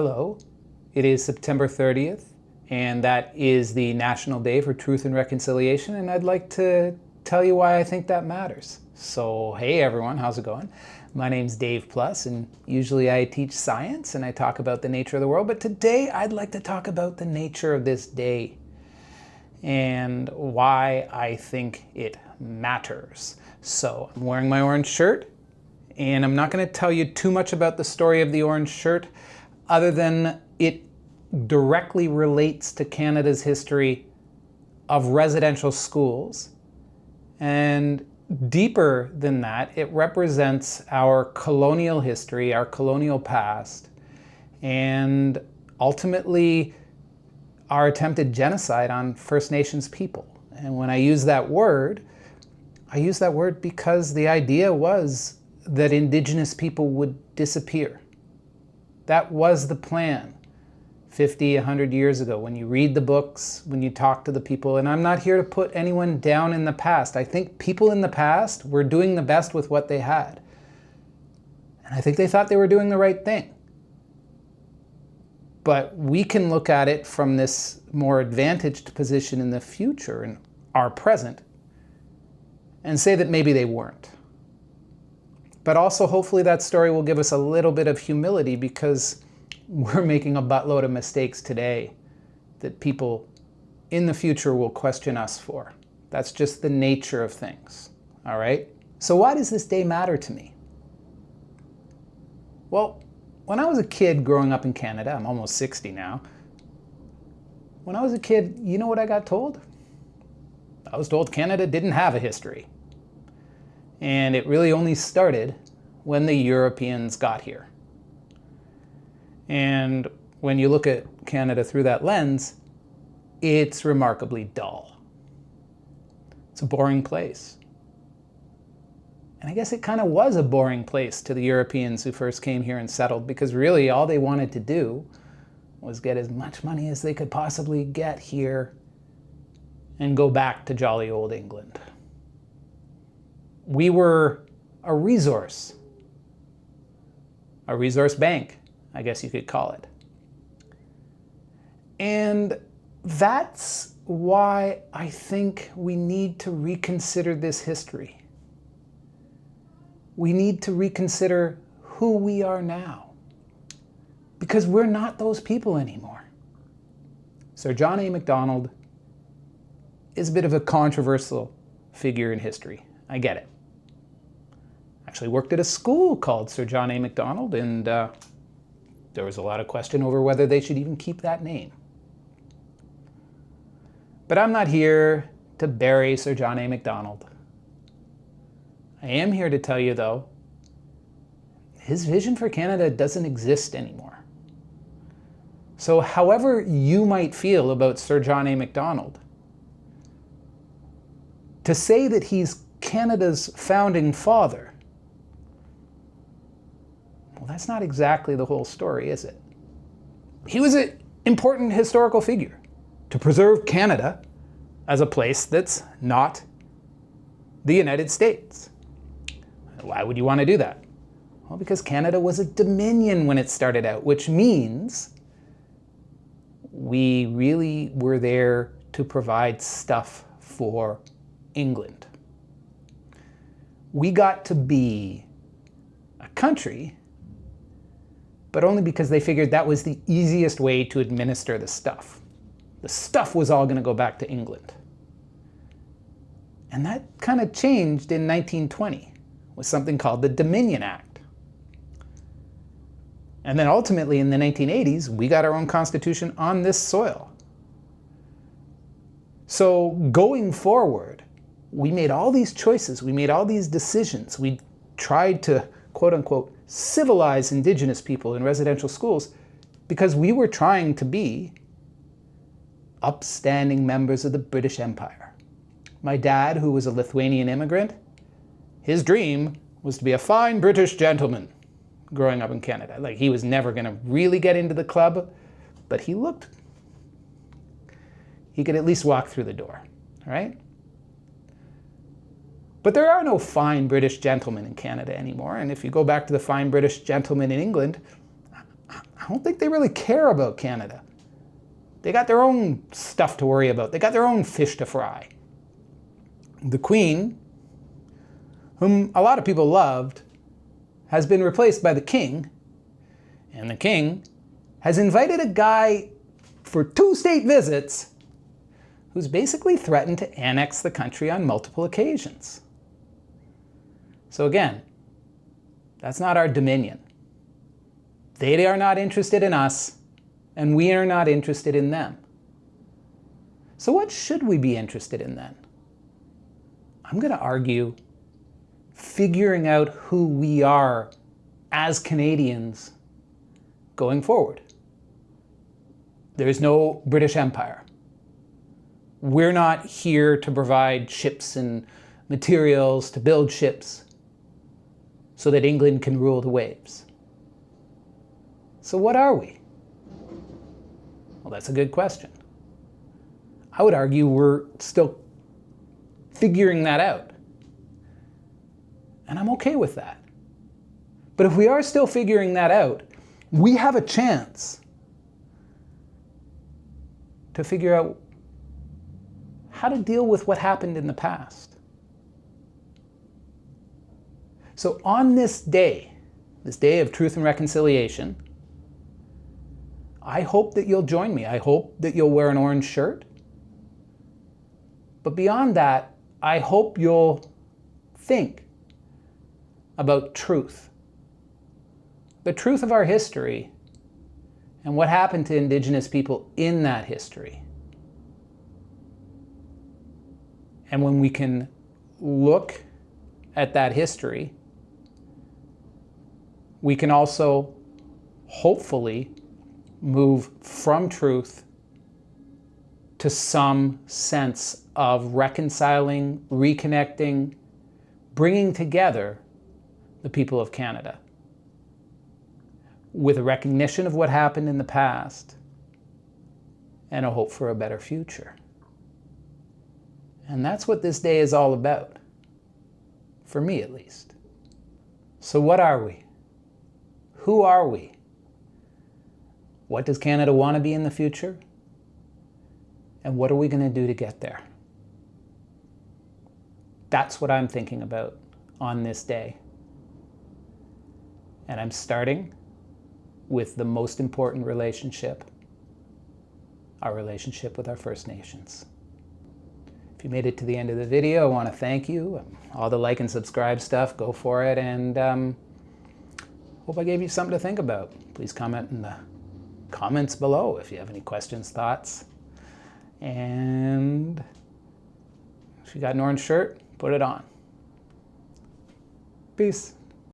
Hello, it is September 30th, and that is the National Day for Truth and Reconciliation, and I'd like to tell you why I think that matters. So, hey everyone, how's it going? My name's Dave Plus, and usually I teach science and I talk about the nature of the world, but today I'd like to talk about the nature of this day and why I think it matters. So, I'm wearing my orange shirt, and I'm not going to tell you too much about the story of the orange shirt, other than it directly relates to Canada's history of residential schools. And deeper than that, it represents our colonial history, our colonial past, and ultimately our attempted genocide on First Nations people. And when I use that word, I use that word because the idea was that Indigenous people would disappear. That was the plan 50, 100 years ago. When you read the books, when you talk to the people, and I'm not here to put anyone down in the past. I think people in the past were doing the best with what they had. And I think they thought they were doing the right thing. But we can look at it from this more advantaged position in the future, in our present, and say that maybe they weren't. But also, hopefully that story will give us a little bit of humility, because we're making a buttload of mistakes today that people in the future will question us for. That's just the nature of things, all right? So why does this day matter to me? Well, when I was a kid growing up in Canada, I'm almost 60 now. When I was a kid, you know what I got told? I was told Canada didn't have a history. And it really only started when the Europeans got here. And when you look at Canada through that lens, it's remarkably dull. It's a boring place. And I guess it kind of was a boring place to the Europeans who first came here and settled, because really all they wanted to do was get as much money as they could possibly get here and go back to jolly old England. We were a resource bank, I guess you could call it. And that's why I think we need to reconsider this history. We need to reconsider who we are now, because we're not those people anymore. Sir John A. Macdonald is a bit of a controversial figure in history. I get it. Actually worked at a school called Sir John A. Macdonald, and there was a lot of question over whether they should even keep that name. But I'm not here to bury Sir John A. Macdonald. I am here to tell you, though, his vision for Canada doesn't exist anymore. So however you might feel about Sir John A. Macdonald, to say that he's Canada's founding father, well, that's not exactly the whole story, is it? He was an important historical figure to preserve Canada as a place that's not the United States. Why would you want to do that? Well, because Canada was a dominion when it started out, which means we really were there to provide stuff for England. We got to be a country, but only because they figured that was the easiest way to administer the stuff. The stuff was all going to go back to England. And that kind of changed in 1920 with something called the Dominion Act. And then ultimately in the 1980s, we got our own constitution on this soil. So going forward, we made all these choices, we made all these decisions, we tried to, quote unquote, civilize Indigenous people in residential schools because we were trying to be upstanding members of the British Empire. My dad, who was a Lithuanian immigrant, his dream was to be a fine British gentleman growing up in Canada. Like, he was never going to really get into the club, but he could at least walk through the door, all right? But there are no fine British gentlemen in Canada anymore. And if you go back to the fine British gentlemen in England, don't think they really care about Canada. They got their own stuff to worry about. They got their own fish to fry. The Queen, whom a lot of people loved, has been replaced by the King, and the King has invited a guy for 2 state visits who's basically threatened to annex the country on multiple occasions. So again, that's not our dominion. They are not interested in us, and we are not interested in them. So what should we be interested in then? I'm going to argue figuring out who we are as Canadians going forward. There is no British Empire. We're not here to provide ships and materials to build ships so that England can rule the waves. So what are we? Well, that's a good question. I would argue we're still figuring that out. And I'm okay with that. But if we are still figuring that out, we have a chance to figure out how to deal with what happened in the past. So on this day of truth and reconciliation, I hope that you'll join me. I hope that you'll wear an orange shirt. But beyond that, I hope you'll think about truth. The truth of our history and what happened to Indigenous people in that history. And when we can look at that history, we can also hopefully move from truth to some sense of reconciling, reconnecting, bringing together the people of Canada with a recognition of what happened in the past and a hope for a better future. And that's what this day is all about, for me at least. So what are we? Who are we? What does Canada want to be in the future? And what are we going to do to get there? That's what I'm thinking about on this day. And I'm starting with the most important relationship, our relationship with our First Nations. If you made it to the end of the video, I want to thank you. All the like and subscribe stuff, go for it. And hope I gave you something to think about. Please comment in the comments below if you have any questions, thoughts. And if you got an orange shirt, put it on. Peace.